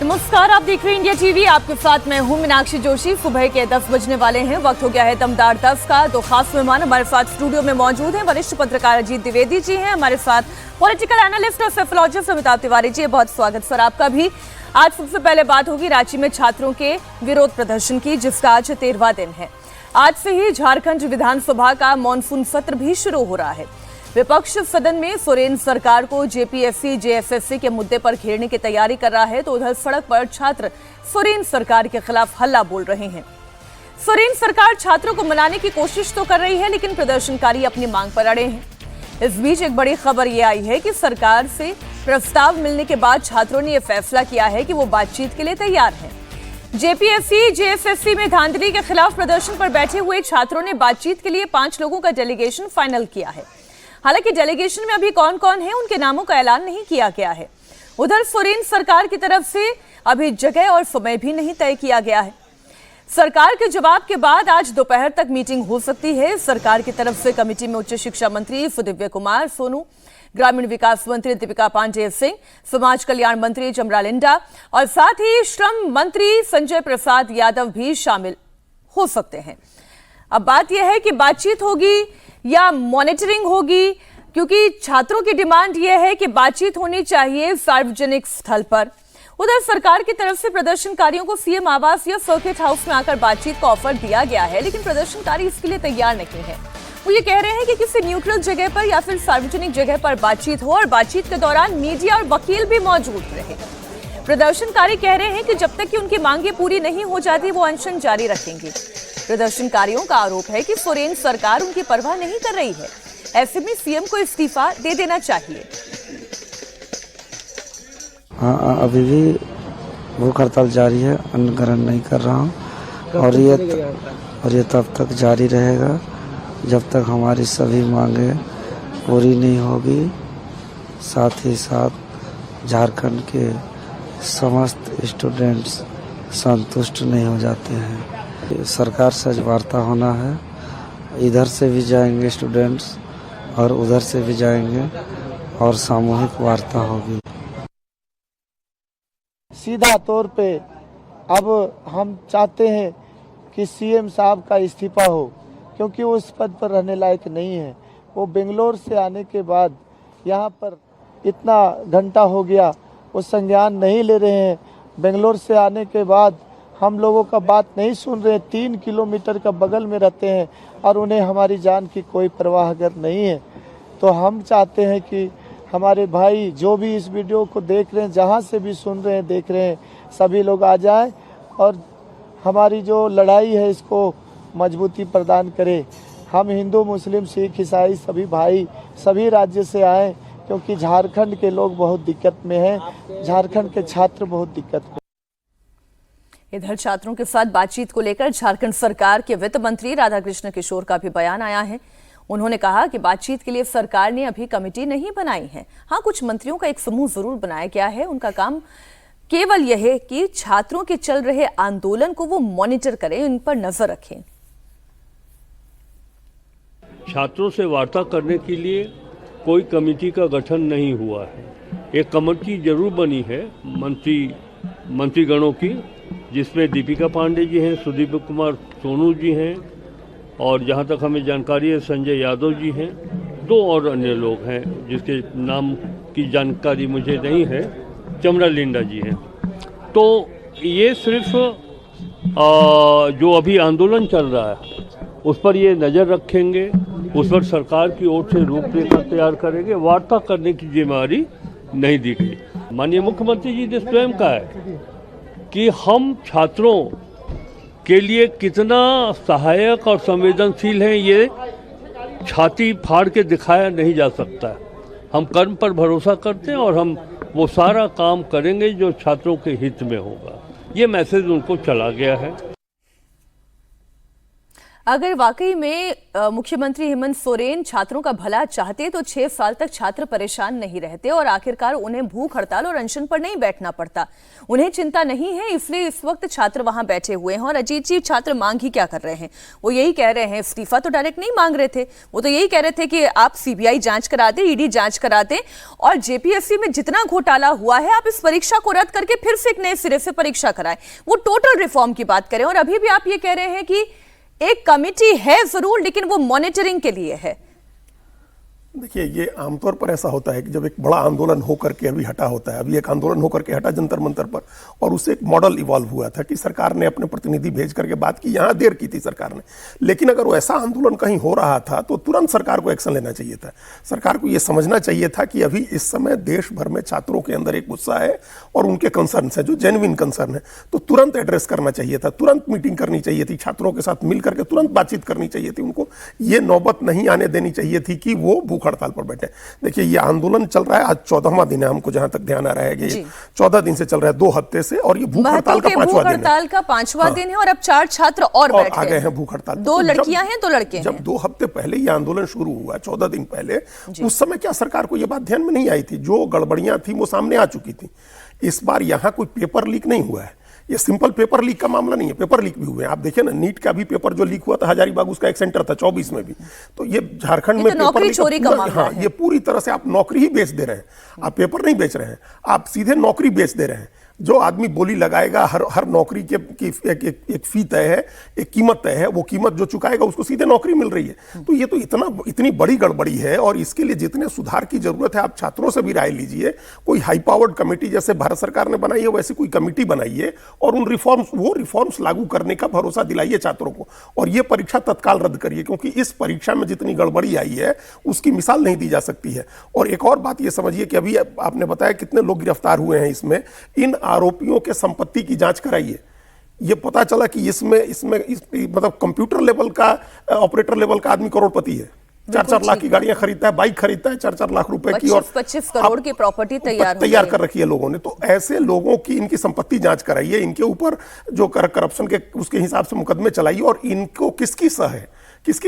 नमस्कार, आप देख रहे हैं इंडिया टीवी। आपके साथ मैं हूं मीनाक्षी जोशी। सुबह के 10 बजने वाले हैं। वक्त हो गया है दमदार 10 का। दो खास मेहमान हमारे साथ स्टूडियो में मौजूद हैं। वरिष्ठ पत्रकार अजीत द्विवेदी जी हैं हमारे साथ, पॉलिटिकल एनालिस्ट और सोशियोलॉजिस्ट अमिताभ तिवारी जी। बहुत स्वागत सर आपका भी। आज सबसे पहले बात होगी रांची में छात्रों के विरोध प्रदर्शन की, जिसका आज 13वां दिन है। आज से ही झारखंड विधानसभा का मॉनसून सत्र भी शुरू हो रहा है। विपक्ष सदन में सुरेंद्र सरकार को जेपीएससी जेएसएससी के मुद्दे पर घेरने की तैयारी कर रहा है, तो उधर सड़क पर छात्र सुरेंद्र सरकार के खिलाफ हल्ला बोल रहे हैं। सुरेंद्र सरकार छात्रों को मनाने की कोशिश तो कर रही है, लेकिन प्रदर्शनकारी अपनी मांग पर अड़े हैं। इस बीच एक बड़ी खबर यह आई है कि सरकार से प्रस्ताव मिलने के बाद छात्रों ने यह फैसला किया है कि वो बातचीत के लिए तैयार हैं। जेपीएससी जेएसएससी में धांधली के खिलाफ प्रदर्शन पर बैठे हुए छात्रों ने बातचीत के लिए 5 लोगों का डेलीगेशन फाइनल किया है। हालांकि डेलीगेशन में अभी कौन कौन है उनके नामों का ऐलान नहीं किया गया है। उधर सुरेंद्र सरकार की तरफ से अभी जगह और समय भी नहीं तय किया गया है। सरकार के जवाब के बाद आज दोपहर तक मीटिंग हो सकती है। सरकार की तरफ से कमेटी में उच्च शिक्षा मंत्री सुदिव्य कुमार सोनू, ग्रामीण विकास मंत्री दीपिका पांडेय सिंह, समाज कल्याण मंत्री जमरा लिंडा और साथ ही श्रम मंत्री संजय प्रसाद यादव भी शामिल हो सकते हैं। अब बात यह है कि बातचीत होगी या मॉनिटरिंग होगी, क्योंकि छात्रों की डिमांड यह है कि बातचीत होनी चाहिए सार्वजनिक स्थल पर। उधर सरकार की तरफ से प्रदर्शनकारियों को सीएम आवास या सर्किट हाउस में आकर बातचीत का ऑफर दिया गया है, लेकिन प्रदर्शनकारी इसके लिए तैयार नहीं है। वो ये कह रहे हैं कि किसी न्यूट्रल जगह पर या फिर सार्वजनिक जगह पर बातचीत हो और बातचीत के दौरान मीडिया और वकील भी मौजूद रहे। प्रदर्शनकारी कह रहे हैं कि जब तक कि उनकी मांगे पूरी नहीं हो जाती वो अनशन जारी रखेंगे। प्रदर्शनकारियों का आरोप है कि सुरेंद्र सरकार उनकी परवाह नहीं कर रही है। ऐसे में सीएम को इस्तीफा दे देना चाहिए। हाँ, अभी भी भूख हड़ताल जारी है, अन्न ग्रहण नहीं कर रहा हूँ और ये तब तक जारी रहेगा जब तक हमारी सभी मांगे पूरी नहीं होगी। साथ ही साथ झारखंड के समस्त स्टूडेंट्स संतुष्ट नहीं हो जाते हैं। सरकार से आज वार्ता होना है, इधर से भी जाएंगे स्टूडेंट्स और उधर से भी जाएंगे और सामूहिक वार्ता होगी। सीधा तौर पे अब हम चाहते हैं कि सीएम साहब का इस्तीफा हो, क्योंकि वो उस पद पर रहने लायक नहीं है। वो बेंगलोर से आने के बाद यहाँ पर इतना घंटा हो गया, वो संज्ञान नहीं ले रहे हैं। बेंगलोर से आने के बाद हम लोगों का बात नहीं सुन रहे। 3 किलोमीटर का बगल में रहते हैं और उन्हें हमारी जान की कोई परवाह अगर नहीं है, तो हम चाहते हैं कि हमारे भाई जो भी इस वीडियो को देख रहे हैं, जहां से भी सुन रहे हैं देख रहे हैं, सभी लोग आ जाएं और हमारी जो लड़ाई है इसको मजबूती प्रदान करें। हम हिंदू मुस्लिम सिख ईसाई सभी भाई सभी राज्य से आए, क्योंकि झारखंड के लोग बहुत दिक्कत में हैं, झारखंड के छात्र बहुत दिक्कत में। इधर छात्रों के साथ बातचीत को लेकर झारखंड सरकार के वित्त मंत्री राधाकृष्ण किशोर का भी बयान आया है। उन्होंने कहा कि बातचीत के लिए सरकार ने अभी कमेटी नहीं बनाई है। हाँ, कुछ मंत्रियों का एक समूह जरूर बनाया गया है। उनका काम केवल यह है कि छात्रों के चल रहे आंदोलन को वो मॉनिटर करें, इन पर नजर रखें। छात्रों से वार्ता करने के लिए कोई कमेटी का गठन नहीं हुआ है। एक कमेटी जरूर बनी है मंत्रीगणों की, जिसमें दीपिका पांडेय जी हैं, सुदिव्य कुमार सोनू जी हैं और जहां तक हमें जानकारी है संजय यादव जी हैं। 2 और अन्य लोग हैं जिसके नाम की जानकारी मुझे नहीं है, जमरा लिंडा जी हैं। तो ये सिर्फ जो अभी आंदोलन चल रहा है उस पर ये नज़र रखेंगे, उस पर सरकार की ओर से रूपरेखा तैयार करेंगे। वार्ता करने की जिम्मेदारी नहीं दी गई। माननीय मुख्यमंत्री जी ने स्वयं कहा है कि हम छात्रों के लिए कितना सहायक और संवेदनशील हैं, ये छाती फाड़ के दिखाया नहीं जा सकता है। हम कर्म पर भरोसा करते हैं और हम वो सारा काम करेंगे जो छात्रों के हित में होगा। ये मैसेज उनको चला गया है। अगर वाकई में मुख्यमंत्री हेमंत सोरेन छात्रों का भला चाहते तो 6 साल तक छात्र परेशान नहीं रहते और आखिरकार उन्हें भूख हड़ताल और अनशन पर नहीं बैठना पड़ता। उन्हें चिंता नहीं है, इसलिए इस वक्त छात्र वहां बैठे हुए हैं। और अजीत जी, छात्र मांग ही क्या कर रहे हैं? वो यही कह रहे हैं, इस्तीफा तो डायरेक्ट नहीं मांग रहे थे, वो तो यही कह रहे थे कि आप सीबीआई जांच करा दें, ईडी जांच करा दें और जेपीएससी में जितना घोटाला हुआ है आप इस परीक्षा को रद्द करके फिर से एक नए सिरे से परीक्षा कराएं। वो टोटल रिफॉर्म की बात करें। और अभी भी आप ये कह रहे हैं कि एक कमिटी है जरूर, लेकिन वो मॉनिटरिंग के लिए है। देखिए, ये आमतौर पर ऐसा होता है कि जब एक बड़ा आंदोलन होकर के अभी हटा होता है, अभी एक आंदोलन होकर के हटा जंतर मंतर पर, और उससे एक मॉडल इवॉल्व हुआ था कि सरकार ने अपने प्रतिनिधि भेज करके बात की। यहाँ देर की थी सरकार ने, लेकिन अगर वो ऐसा आंदोलन कहीं हो रहा था तो तुरंत सरकार को एक्शन लेना चाहिए था। सरकार को ये समझना चाहिए था कि अभी इस समय देश भर में छात्रों के अंदर एक गुस्सा है और उनके कंसर्न है जो जेन्युइन कंसर्न है, तो तुरंत एड्रेस करना चाहिए था, तुरंत मीटिंग करनी चाहिए थी, छात्रों के साथ मिल करके तुरंत बातचीत करनी चाहिए थी। उनको ये नौबत नहीं आने देनी चाहिए थी कि वो भूख हड़ताल पर बैठे। देखिए, ये आंदोलन चल रहा है, आज 14वां दिन है, हमको जहां तक ध्यान आ रहा है कि 14 दिन से चल रहा है, 2 हफ्ते से, और ये भूख हड़ताल का 5वां दिन है। हड़ताल का 5वां दिन है और अब 4 छात्र और बैठ आ गए हैं भूख हड़ताल। 2 लड़कियां हैं, 2 लड़के हैं। जब 2 हफ्ते पहले ये आंदोलन शुरू हुआ, 14 दिन पहले, उस समय क्या सरकार को ये बात ध्यान में नहीं आई थी? जो गड़बड़ियां थी वो सामने आ चुकी थी। इस बार यहां कोई पेपर लीक नहीं हुआ है, ये सिंपल पेपर लीक का मामला नहीं है, पेपर लीक भी हुए हैं। आप देखिए ना, नीट का भी पेपर जो लीक हुआ था हजारीबाग, उसका एक सेंटर था 24 में भी। तो ये झारखंड में नौकरी चोरी का मामला है। ये पूरी तरह से आप नौकरी ही बेच दे रहे हैं, आप पेपर नहीं बेच रहे हैं, आप सीधे नौकरी बेच दे रहे हैं। जो आदमी बोली लगाएगा, हर नौकरी की एक फी तय है, एक कीमत तय है, वो कीमत जो चुकाएगा उसको सीधे नौकरी मिल रही है। तो ये तो इतनी बड़ी गड़बड़ी है, और इसके लिए जितने सुधार की जरूरत है, आप छात्रों से भी राय लीजिए। कोई हाई पावर्ड कमेटी जैसे भारत सरकार ने बनाई है, वैसी कोई कमेटी बनाइए और उन रिफॉर्म्स लागू करने का भरोसा दिलाइए छात्रों को, और ये परीक्षा तत्काल रद्द करिए, क्योंकि इस परीक्षा में जितनी गड़बड़ी आई है उसकी मिसाल नहीं दी जा सकती है। और एक और बात ये समझिए कि अभी आपने बताया कितने लोग गिरफ्तार हुए हैं, इसमें इन आरोपियों के संपत्ति की जांच कराइए। ये पता चला कि इसमें मतलब कंप्यूटर लेवल का, ऑपरेटर लेवल का आदमी करोड़पति है, 4-4 लाख की गाड़ियां खरीदता है, बाइक खरीदता है 4-4 लाख रुपए की, और 25 करोड़ की प्रॉपर्टी तैयार कर रखी है लोगों ने। तो ऐसे लोगों की इनकी संपत्ति जांच कराइए, इनके ऊपर जो करप्शन के उसके हिसाब से मुकदमे चलाइए, और इनको किसकी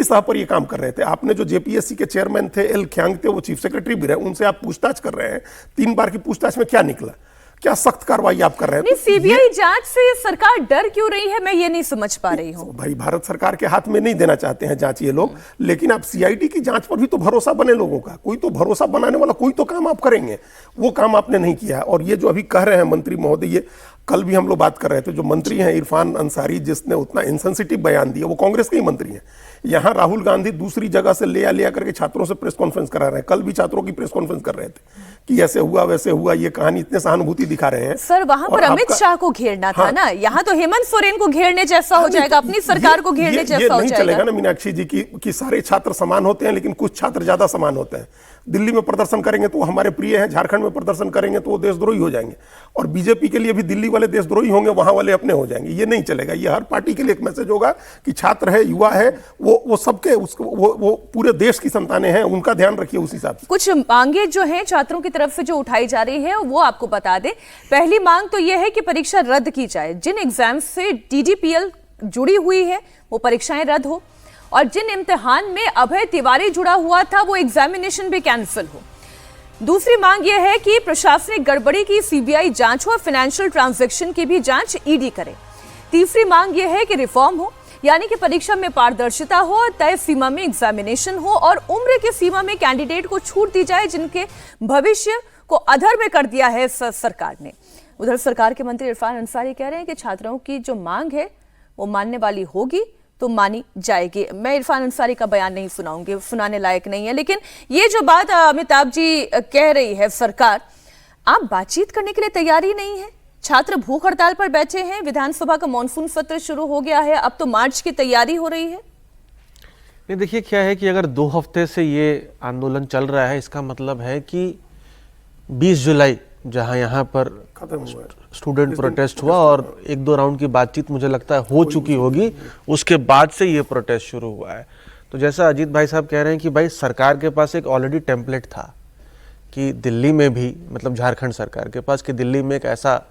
सह पर ये काम कर रहे थे। आपने जो जेपीएससी के चेयरमैन थे एल ख्यांग थे, वो चीफ सेक्रेटरी भी रहे, उनसे आप पूछताछ कर रहे हैं। 3 बार की पूछताछ में क्या निकला? क्या सख्त कार्रवाई आप कर रहे हैं? सीबीआई जांच से सरकार डर क्यों रही है, मैं ये नहीं समझ पा रही हूं। भाई, भारत सरकार के हाथ में नहीं देना चाहते हैं जांच ये लोग, लेकिन आप सीआईडी की जांच पर भी तो भरोसा बने लोगों का। कोई तो भरोसा बनाने वाला कोई तो काम आप करेंगे, वो काम आपने नहीं किया। और ये जो अभी कह रहे हैं मंत्री महोदय, ये कल भी हम लोग बात कर रहे थे, जो मंत्री हैं इरफान अंसारी, जिसने उतना इनसेंसिटिव बयान दिया, वो कांग्रेस के ही मंत्री हैं। यहाँ राहुल गांधी दूसरी जगह से ले करके छात्रों से प्रेस कॉन्फ्रेंस करा रहे हैं। कल भी छात्रों की प्रेस कॉन्फ्रेंस कर रहे थे कि ऐसे हुआ वैसे हुआ, ये कहानी, इतने सहानुभूति दिखा रहे हैं। सर, वहां पर अमित शाह को घेरना था ना, यहाँ तो हेमंत सोरेन को घेरने जैसा हो जाएगा, अपनी सरकार को घेरने जैसा हो जाएगा। नहीं चलेगा ना मीनाक्षी जी की सारे छात्र समान होते हैं, लेकिन कुछ छात्र ज्यादा समान होते हैं। दिल्ली में प्रदर्शन करेंगे तो हमारे प्रिय हैं, झारखंड में प्रदर्शन करेंगे तो वो देशद्रोही हो जाएंगे, और बीजेपी के लिए भी दिल्ली वाले देशद्रोही होंगे, वहां वाले अपने हो जाएंगे। ये नहीं चलेगा। ये हर पार्टी के लिए एक मैसेज होगा कि छात्र है, युवा है, वो सबके वो पूरे देश की संतानें हैं, उनका ध्यान रखिए उस हिसाब से। कुछ मांगे जो हैं छात्रों की तरफ से जो उठाई जा रही है वो आपको बता दें। पहली मांग तो यह है कि परीक्षा रद्द की जाए, जिन एग्जाम से डीडीपीएल जुड़ी हुई है वो परीक्षाएं रद्द हो, और जिन इम्तिहान में अभय तिवारी जुड़ा हुआ था वो एग्जामिनेशन भी कैंसिल हो। दूसरी मांग यह है कि प्रशासनिक गड़बड़ी की सीबीआई जांच हो और फाइनेंशियल ट्रांजैक्शन की भी जांच ईडी करे। तीसरी मांग यह है कि रिफॉर्म हो, यानी कि परीक्षा में पारदर्शिता हो, तय सीमा में एग्जामिनेशन हो, और उम्र की सीमा में कैंडिडेट को छूट दी जाए जिनके भविष्य को अधर में कर दिया है सरकार ने। उधर सरकार के मंत्री इरफान अंसारी कह रहे हैं कि छात्रों की जो मांग है वो मानने वाली होगी तो मानी जाएगी। मैं इरफान अंसारी का बयान नहीं सुनाऊंगी, सुनाने लायक नहीं है, लेकिन ये जो बात अमिताभ जी कह रही है सरकार, आप बातचीत करने के लिए तैयार ही नहीं है। छात्र भूख हड़ताल पर बैठे हैं, विधानसभा का मॉनसून सत्र शुरू हो गया है, अब तो मार्च की तैयारी हो रही है। नहीं, देखिए क्या है कि अगर 2 हफ्ते से ये आंदोलन चल रहा है, इसका मतलब है कि 20 जुलाई जहां यहाँ पर स्टूडेंट प्रोटेस्ट हुआ और 1-2 राउंड की बातचीत मुझे लगता है हो चुकी होगी, उसके बाद से ये प्रोटेस्ट शुरू हुआ है। तो जैसा अजीत भाई साहब कह रहे हैं कि भाई सरकार के पास एक ऑलरेडी टेम्पलेट था कि दिल्ली में भी, मतलब झारखंड सरकार के पास, कि दिल्ली में एक ऐसा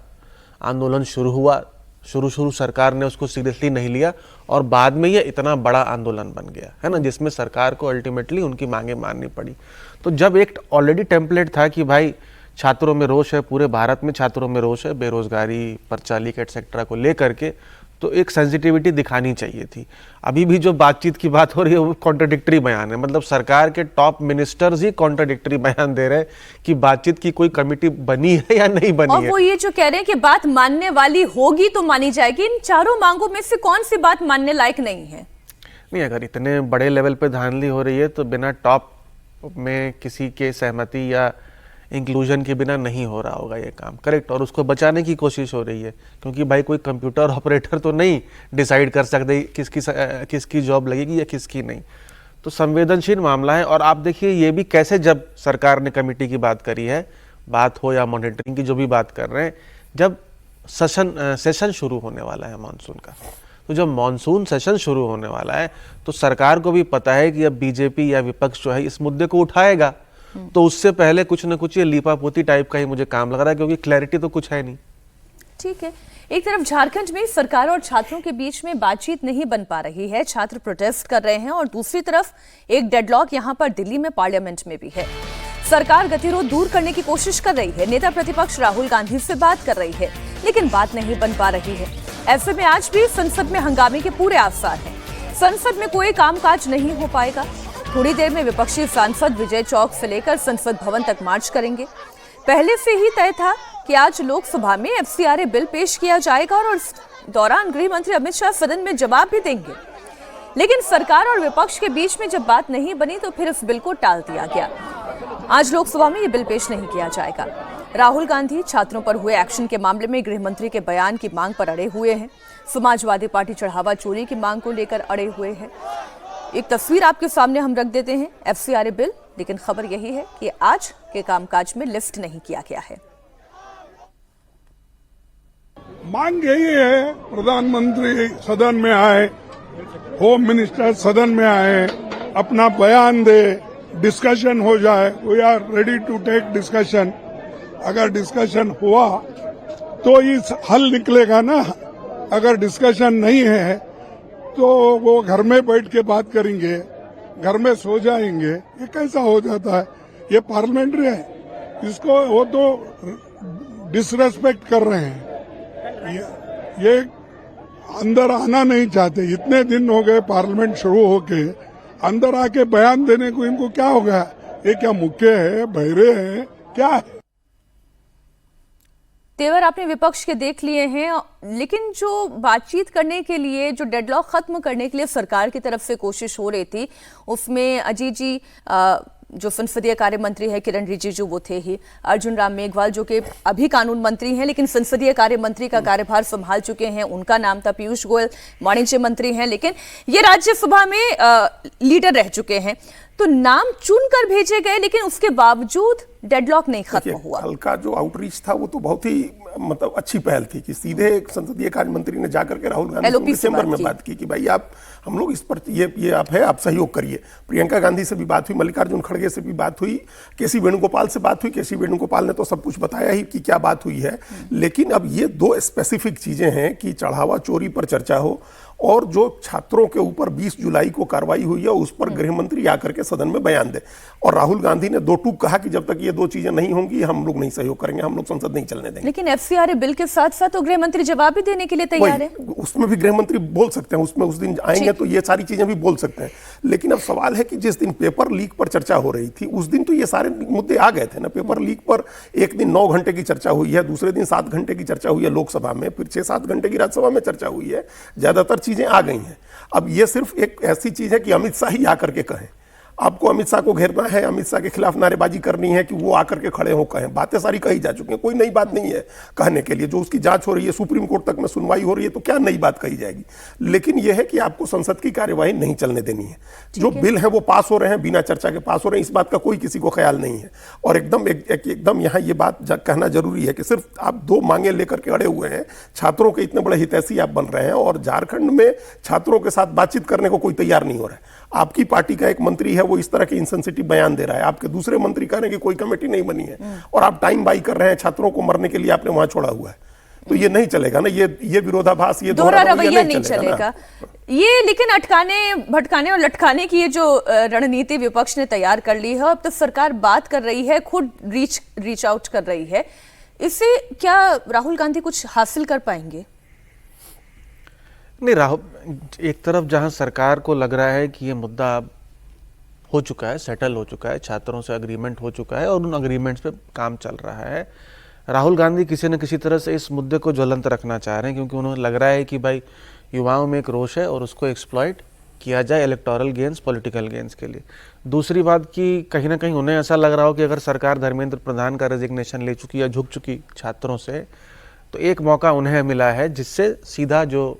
आंदोलन शुरू हुआ शुरू सरकार ने उसको सीरियसली नहीं लिया और बाद में ये इतना बड़ा आंदोलन बन गया है ना, जिसमें सरकार को अल्टीमेटली उनकी मांगे माननी पड़ी। तो जब एक ऑलरेडी टेम्पलेट था कि भाई छात्रों में रोष है, पूरे भारत में छात्रों में रोष है बेरोजगारी, पर्चा लीक एटसेट्रा को लेकर के, तो एक सेंसिटिविटी दिखानी चाहिए थी। अभी भी जो बातचीत की बात हो रही है वो कॉन्ट्राडिक्टरी बयान है, मतलब सरकार के टॉप मिनिस्टर्स ही कॉन्ट्राडिक्टरी बयान दे रहे हैं कि बातचीत की कोई कमेटी बनी है या नहीं बनी और है। वो ये जो कह रहे हैं कि बात मानने वाली होगी तो मानी जाएगी, इन चारों मांगों में से कौन सी बात मानने लायक नहीं है? नहीं, अगर इतने बड़े लेवल पे धांधली हो रही है तो बिना टॉप में किसी के सहमति या इंक्लूजन के बिना नहीं हो रहा होगा ये काम, करेक्ट। और उसको बचाने की कोशिश हो रही है, क्योंकि भाई कोई कंप्यूटर ऑपरेटर तो नहीं डिसाइड कर सकते किसकी जॉब लगेगी या किसकी नहीं। तो संवेदनशील मामला है। और आप देखिए ये भी कैसे, जब सरकार ने कमेटी की बात करी है, बात हो या मॉनिटरिंग की जो भी बात कर रहे हैं, जब सेशन शुरू होने वाला है मानसून का, तो जब मानसून सेशन शुरू होने वाला है तो सरकार को भी पता है कि अब बीजेपी या विपक्ष जो है इस मुद्दे को उठाएगा, तो उससे पहले कुछ न कुछ ये लीपापोती टाइप का ही मुझे काम लग रहा है, क्योंकि क्लैरिटी तो कुछ है नहीं। ठीक है, एक तरफ झारखंड में सरकार और छात्रों के बीच में बातचीत नहीं बन पा रही है, छात्र प्रोटेस्ट कर रहे हैं, और दूसरी तरफ एक डेडलॉक यहां पर दिल्ली में पार्लियामेंट में भी है। सरकार गतिरोध दूर करने की कोशिश कर रही है, नेता प्रतिपक्ष राहुल गांधी से बात कर रही है, लेकिन बात नहीं बन पा रही है। ऐसे में आज भी संसद में हंगामे के पूरे आसार हैं। संसद में कोई कामकाज नहीं हो पाएगा। थोड़ी देर में विपक्षी सांसद विजय चौक से लेकर संसद भवन तक मार्च करेंगे। पहले से ही तय था कि आज लोकसभा में एफसीआरए बिल पेश किया जाएगा और इस दौरान गृह मंत्री अमित शाह सदन में जवाब भी देंगे, लेकिन सरकार और विपक्ष के बीच में जब बात नहीं बनी तो फिर इस बिल को टाल दिया गया। आज लोकसभा में ये बिल पेश नहीं किया जाएगा। राहुल गांधी छात्रों पर हुए एक्शन के मामले में गृह मंत्री के बयान की मांग पर अड़े हुए हैं। समाजवादी पार्टी चढ़ावा चोरी की मांग को लेकर अड़े हुए हैं। एक तस्वीर आपके सामने हम रख देते हैं, एफसीआरए बिल, लेकिन खबर यही है कि आज के कामकाज में लिफ्ट नहीं किया गया है। मांग यही है, प्रधानमंत्री सदन में आए, होम मिनिस्टर सदन में आए, अपना बयान दे, डिस्कशन हो जाए। We are ready to take discussion. अगर डिस्कशन हुआ तो इस हल निकलेगा ना। अगर डिस्कशन नहीं है तो वो घर में बैठ के बात करेंगे, घर में सो जाएंगे। ये कैसा हो जाता है? ये पार्लियामेंट्री है, इसको वो तो डिसरेस्पेक्ट कर रहे हैं। ये अंदर आना नहीं चाहते। इतने दिन हो गए पार्लियामेंट शुरू होके, अंदर आके बयान देने को इनको क्या हो गया? ये क्या मुक्के है, बहरे हैं, क्या है? तेवर आपने विपक्ष के देख लिए हैं, लेकिन जो बातचीत करने के लिए, जो डेडलॉक खत्म करने के लिए सरकार की तरफ से कोशिश हो रही थी, उसमें अजीत जी जो संसदीय कार्य मंत्री है किरण रिजिजू वो थे ही, अर्जुन राम मेघवाल जो कि अभी कानून मंत्री हैं लेकिन संसदीय कार्य मंत्री का कार्यभार संभाल चुके हैं, उनका नाम था, पीयूष गोयल वाणिज्य मंत्री हैं, लेकिन ये राज्यसभा में लीडर रह चुके हैं। तो नाम चुनकर भेजे गए, लेकिन उसके बावजूद डेडलॉक नहीं खत्म हुआ। कल का जो आउटरीच था वो तो बहुत ही मतलब अच्छी पहल थी कि सीधे संसदीय कार्य मंत्री ने जाकर के राहुल गांधी से दिसंबर में बात की कि भाई आप, हम लोग इस पर ये आप है, आप सहयोग करिए। प्रियंका गांधी से भी बात हुई, मल्लिकार्जुन खड़गे से भी बात हुई, केसी वेणुगोपाल से बात हुई। केसी वेणुगोपाल ने तो सब कुछ बताया ही कि क्या बात हुई है, लेकिन अब ये दो स्पेसिफिक चीजें हैं कि चढ़ावा चोरी पर चर्चा हो और जो छात्रों के ऊपर 20 जुलाई को कार्रवाई हुई है उस पर गृह मंत्री आकर के सदन में बयान दे। और राहुल गांधी ने दो टूक कहा कि जब तक ये दो चीजें नहीं होंगी हम लोग नहीं सहयोग करेंगे, हम लोग संसद नहीं चलने देंगे। लेकिन एफसीआरए बिल के साथ साथ तो गृह मंत्री जवाब भी देने के लिए तैयार है। उसमें भी गृह मंत्री बोल सकते हैं, उसमें उस दिन आएंगे तो ये सारी चीजें भी बोल सकते हैं। लेकिन अब सवाल है कि जिस दिन पेपर लीक पर चर्चा हो रही थी उस दिन तो ये सारे मुद्दे आ गए थे ना। पेपर लीक पर एक दिन 9 घंटे की चर्चा हुई है, दूसरे दिन 7 घंटे की चर्चा हुई है लोकसभा में, फिर 6-7 घंटे की राज्यसभा में चर्चा हुई है, ज्यादातर चीजें आ गई हैं। अब ये सिर्फ एक ऐसी चीज है कि अमित शाह ही आकर के कहें, आपको अमित शाह को घेरना है, अमित शाह के खिलाफ नारेबाजी करनी है कि वो आकर के खड़े हो कहें। बातें सारी कही जा चुकी हैं, कोई नई बात नहीं है कहने के लिए। जो उसकी जांच हो रही है, सुप्रीम कोर्ट तक में सुनवाई हो रही है, तो क्या नई बात कही जाएगी। लेकिन यह है कि आपको संसद की कार्यवाही नहीं चलने देनी है। जो बिल है वो पास हो रहे हैं, बिना चर्चा के पास हो रहे हैं, इस बात का कोई किसी को ख्याल नहीं है। और एकदम यहाँ ये बात कहना जरूरी है कि सिर्फ आप 2 मांगे लेकर के अड़े हुए हैं, छात्रों के इतने बड़े हितैषी आप बन रहे हैं और झारखंड में छात्रों के साथ बातचीत करने को कोई तैयार नहीं हो रहा है। आपकी पार्टी का एक मंत्री है वो इस तरह के इंसेंसिटिव बयान दे रहा है, आपके दूसरे मंत्री कह रहे हैं कि कोई कमेटी नहीं बनी है और आप टाइम बाई कर रहे हैं, छात्रों को मरने के लिए आपने वहां छोड़ा हुआ है। तो ये नहीं चलेगा ना, ये विरोधाभास, ये दोहरा रवैया नहीं ना। चलेगा ये। लेकिन अटकाने भटकाने और लटकाने की ये जो रणनीति विपक्ष ने तैयार कर ली है, अब तो सरकार बात कर रही है, खुद रीच आउट कर रही है, इससे क्या राहुल गांधी कुछ हासिल कर पाएंगे? नहीं, राहुल एक तरफ जहां सरकार को लग रहा है कि ये मुद्दा अब हो चुका है, सेटल हो चुका है, छात्रों से अग्रीमेंट हो चुका है और उन अग्रीमेंट्स पे काम चल रहा है, राहुल गांधी किसी न किसी तरह से इस मुद्दे को ज्वलंत रखना चाह रहे हैं, क्योंकि उन्हें लग रहा है कि भाई युवाओं में एक रोष है और उसको एक्सप्लॉइट किया जाए इलेक्टोरल गेन्स, पॉलिटिकल गेन्स के लिए। दूसरी बात कि कहीं ना कहीं उन्हें ऐसा लग रहा हो कि अगर सरकार धर्मेंद्र प्रधान का रेजिग्नेशन ले चुकी या झुक चुकी छात्रों से, तो एक मौका उन्हें मिला है जिससे सीधा जो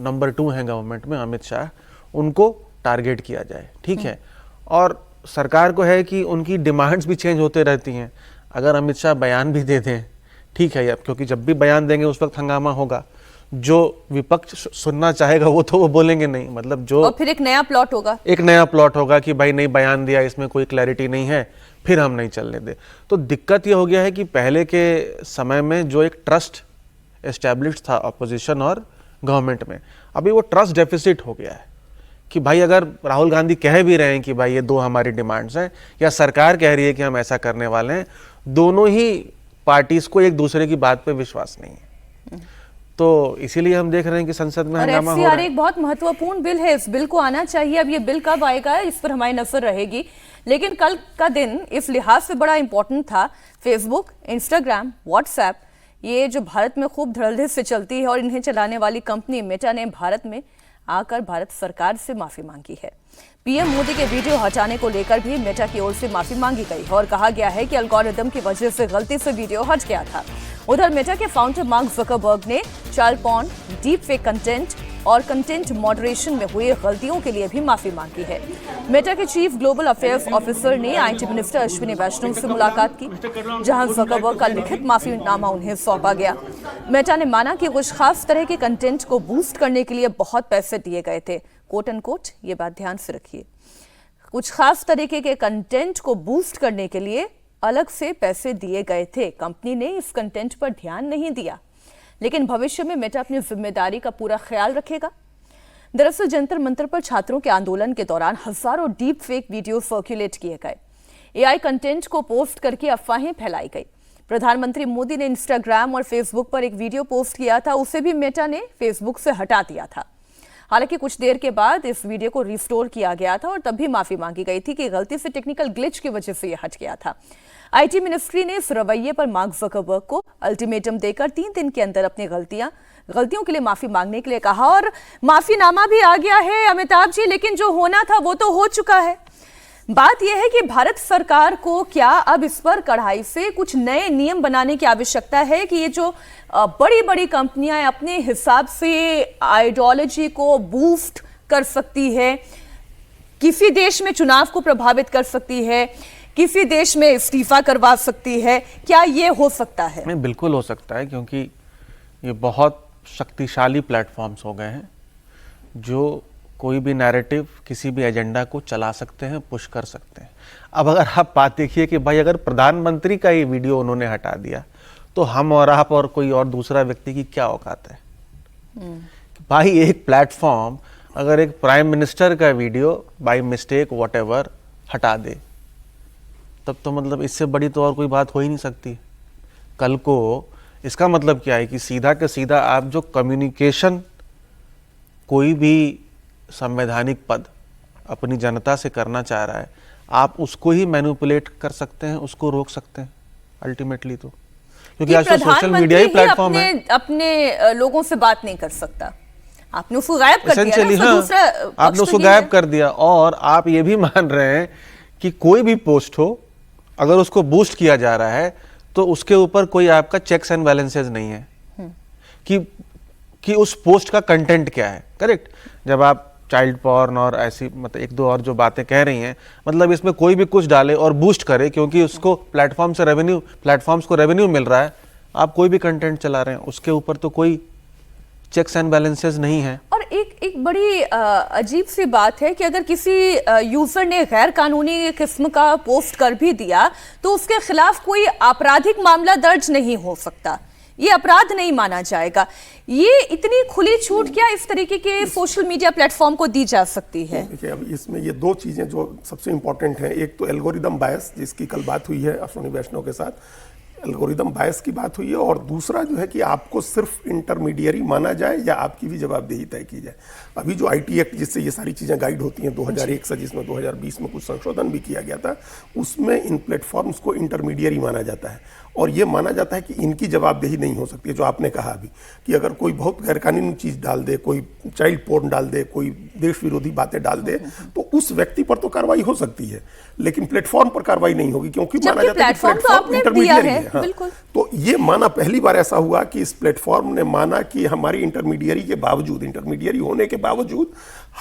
नंबर 2 हैं गवर्नमेंट में, अमित शाह, उनको टारगेट किया जाए। ठीक है, और सरकार को है कि उनकी डिमांड्स भी चेंज होते रहती हैं। अगर अमित शाह बयान भी दे दें, ठीक है, क्योंकि जब भी बयान देंगे उस वक्त हंगामा होगा, जो विपक्ष सुनना चाहेगा वो बोलेंगे नहीं, मतलब जो, और फिर एक नया प्लॉट होगा कि भाई नहीं बयान दिया, इसमें कोई क्लैरिटी नहीं है, फिर हम नहीं चलने दे। तो दिक्कत ये हो गया है कि पहले के समय में जो एक ट्रस्ट एस्टैब्लिश था अपोजिशन और गवर्नमेंट में, अभी वो ट्रस्ट डेफिसिट हो गया है कि भाई अगर राहुल गांधी कह भी रहे हैं कि भाई ये 2 हमारी डिमांड्स हैं, या सरकार कह रही है कि हम ऐसा करने वाले हैं, दोनों ही पार्टीज को एक दूसरे की बात पे विश्वास नहीं है। तो इसीलिए हम देख रहे हैं कि संसद में हंगामा हो रहा है। एक बहुत महत्वपूर्ण बिल है, इस बिल को आना चाहिए। अब ये बिल कब आएगा इस पर हमारी नजर रहेगी, लेकिन कल का दिन इस लिहाज से बड़ा इंपॉर्टेंट था। फेसबुक, इंस्टाग्राम, व्हाट्सएप, ये जो भारत में खूब धड़ल्ले से चलती है और इन्हें चलाने वाली कंपनी मेटा ने भारत में आकर भारत सरकार से माफी मांगी है। पीएम मोदी के वीडियो हटाने को लेकर भी मेटा की ओर से माफी मांगी गई और कहा गया है कि एल्गोरिदम की वजह से गलती से वीडियो हट गया था। उधर मेटा के फाउंडर मार्क ज़करबर्ग ने child porn, deep fake content और कंटेंट मॉडरेशन में हुई गलतियों के लिए भी माफी मांगी है। मेटा के चीफ ग्लोबल अफेयर्स ऑफिसर ने आईटी मिनिस्टर अश्विनी वैष्णव से मुलाकात की, जहां ज़करबर्ग का लिखित माफीनामा उन्हें सौंपा गया। मेटा ने माना कि कुछ खास तरह के कंटेंट को बूस्ट करने के लिए बहुत पैसे दिए गए थे, कोट एंड कोट, ये बात ध्यान से रखिए। कुछ खास तरीके के कंटेंट को बूस्ट करने के लिए अलग से पैसे दिए गए थे। कंपनी ने इस कंटेंट पर ध्यान नहीं दिया, लेकिन भविष्य में मेटा अपनी जिम्मेदारी का पूरा ख्याल रखेगा। दरअसल जंतर मंतर पर छात्रों के आंदोलन के दौरान हजारों डीप फेक वीडियो सर्कुलेट किए गए। एआई कंटेंट को पोस्ट करके अफवाहें फैलाई गई। प्रधानमंत्री मोदी ने इंस्टाग्राम और फेसबुक पर एक वीडियो पोस्ट किया था, उसे भी मेटा ने फेसबुक से हटा दिया था। हालांकि कुछ देर के बाद इस वीडियो को रिस्टोर किया गया था और तब भी माफी मांगी गई थी कि गलती से टेक्निकल ग्लिच की वजह से यह हट गया था। आईटी मिनिस्ट्री ने इस रवैये पर मार्क ज़करबर्ग को अल्टीमेटम देकर 3 दिन के अंदर अपनी गलतियों के लिए माफी मांगने के लिए कहा और माफीनामा भी आ गया है अमिताभ जी, लेकिन जो होना था वो तो हो चुका है। बात यह है कि भारत सरकार को क्या अब इस पर कड़ाई से कुछ नए नियम बनाने की आवश्यकता है कि ये जो बड़ी बड़ी कंपनियां अपने हिसाब से आइडियोलॉजी को बूस्ट कर सकती है, किसी देश में चुनाव को प्रभावित कर सकती है, किसी देश में इस्तीफा करवा सकती है, क्या ये हो सकता है? नहीं, बिल्कुल हो सकता है, क्योंकि ये बहुत शक्तिशाली प्लेटफॉर्म्स हो गए हैं जो कोई भी नैरेटिव, किसी भी एजेंडा को चला सकते हैं, पुश कर सकते हैं। अब अगर आप बात देखिए कि भाई अगर प्रधानमंत्री का ये वीडियो उन्होंने हटा दिया तो हम और आप और कोई और दूसरा व्यक्ति की क्या औकात है? भाई एक प्लेटफॉर्म अगर एक प्राइम मिनिस्टर का वीडियो बाय मिस्टेक व्हाटएवर हटा दे, तब तो मतलब इससे बड़ी तो और कोई बात हो ही नहीं सकती। कल को इसका मतलब क्या है कि सीधा के सीधा आप जो कम्युनिकेशन कोई भी संवैधानिक पद अपनी जनता से करना चाह रहा है, आप उसको ही मैनिपुलेट कर सकते हैं, उसको रोक सकते हैं अल्टीमेटली। तो क्योंकि आज तो सोशल मीडिया ही प्लेटफॉर्म है। अपने लोगों से बात नहीं कर सकता, आपने उसको गायब कर दिया ना, हाँ, दूसरा आपने उसको गायब कर दिया। और आप ये भी मान रहे हैं कि कोई भी पोस्ट हो, अगर उसको बूस्ट किया जा रहा है तो उसके ऊपर कोई आपका चेक्स एंड बैलेंसेस नहीं है कि उस पोस्ट का कंटेंट क्या है। करेक्ट? जब आप चाइल्ड पॉर्न और ऐसी मतलब 1-2 और जो बातें कह रही हैं, मतलब इसमें कोई भी कुछ डाले और बूस्ट करे क्योंकि उसको प्लेटफॉर्म्स को रेवेन्यू मिल रहा है, आप कोई भी कंटेंट चला रहे हैं, उसके ऊपर तो कोई चेक्स एंड बैलेंसेस नहीं है। और एक बड़ी अजीब सी बात है कि अगर किसी यूजर ने गैर कानूनी किस्म का पोस्ट कर भी दिया तो उसके खिलाफ कोई आपराधिक मामला दर्ज नहीं हो सकता, ये अपराध नहीं माना जाएगा। ये इतनी खुली छूट क्या इस तरीके के सोशल मीडिया प्लेटफॉर्म को दी जा सकती है? देखिए, अब इसमें ये दो चीजें जो सबसे इंपॉर्टेंट हैं, एक तो एल्गोरिदम बायस जिसकी कल बात हुई है अश्विनी वैष्णव के साथ, एल्गोरिदम बायस की बात हुई है, और दूसरा जो है कि आपको सिर्फ इंटरमीडियरी माना जाए या आपकी भी जवाबदेही तय की जाए। अभी जो आईटी एक्ट जिससे ये सारी चीज़ें गाइड होती हैं 2001 से, जिसमें 2020 में कुछ संशोधन भी किया गया था, उसमें इन प्लेटफॉर्म्स को इंटरमीडियरी माना जाता है और ये माना जाता है कि इनकी जवाबदेही नहीं हो सकती है। जो आपने कहा अभी कि अगर कोई बहुत गैरकानूनी चीज़ डाल दे, कोई चाइल्ड पोर्न डाल दे, कोई देश विरोधी बातें डाल दे, तो उस व्यक्ति पर तो कार्रवाई हो सकती है, लेकिन प्लेटफॉर्म पर कार्रवाई नहीं होगी, क्योंकि माना जाता है कि प्लेटफॉर्म इंटरमीडियरी है। हाँ। तो ये माना पहली बार ऐसा हुआ कि इस प्लेटफॉर्म ने माना कि हमारी इंटरमीडियरी के बावजूद, इंटरमीडियरी होने के बावजूद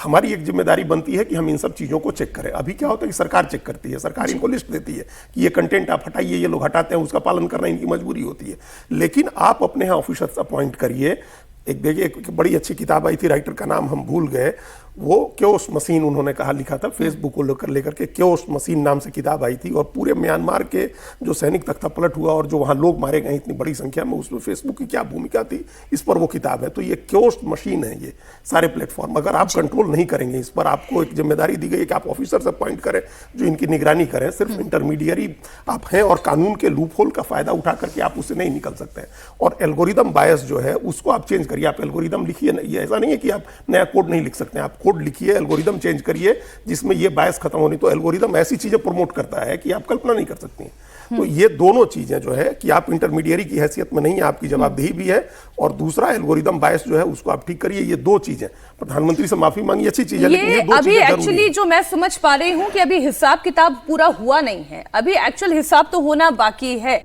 हमारी एक जिम्मेदारी बनती है कि हम इन सब चीज़ों को चेक करें। अभी क्या होता है कि सरकार चेक करती है, सरकार इनको लिस्ट देती है कि ये कंटेंट आप हटाइए, ये लोग हटाते हैं, उसका पालन करना इनकी मजबूरी होती है। लेकिन आप अपने यहाँ ऑफिसर्स अपॉइंट करिए। एक देखिए, एक बड़ी अच्छी किताब आई थी, राइटर का नाम हम भूल गए, वो क्योस मशीन उन्होंने कहा लिखा था, फेसबुक को लेकर के क्योस मशीन नाम से किताब आई थी, और पूरे म्यांमार के जो सैनिक तख्ता पलट हुआ और जो वहाँ लोग मारे गए इतनी बड़ी संख्या में, उसमें फेसबुक की क्या भूमिका थी, इस पर वो किताब है। तो ये क्योस मशीन है, ये सारे प्लेटफॉर्म, अगर आप कंट्रोल नहीं करेंगे इस पर, आपको एक जिम्मेदारी दी गई है कि आप ऑफिसर्स अपॉइंट करें जो इनकी निगरानी करें, सिर्फ इंटरमीडियरी आप हैं और कानून के लूपहोल का फायदा उठा करके आप उससे नहीं निकल सकते हैं। और एल्गोरिदम बायस जो है उसको आप चेंज करिए, आप एल्गोरिदम लिखिए, ये ऐसा नहीं है कि आप नया कोड नहीं लिख सकते हैं, आप कोड लिखिए, एल्गोरिदम चेंज करिए जिसमें ये बायस खत्म होनी। तो एल्गोरिदम ऐसी चीजें प्रमोट करता है कि आप कल्पना नहीं कर सकती हैं। तो ये दोनों चीजें जो है कि आप इंटरमीडियरी की हैसियत में नहीं है, आपकी जवाबदेही भी है, और दूसरा एल्गोरिदम बायस जो है उसको आप ठीक करिए। ये दो चीजें, प्रधानमंत्री से माफी मांगी अच्छी चीज है, लेकिन ये दो अभी चीजें एक्चुअली जो मैं समझ पा रही हूं कि अभी हिसाब किताब पूरा हुआ नहीं है, अभी एक्चुअल हिसाब तो होना बाकी है।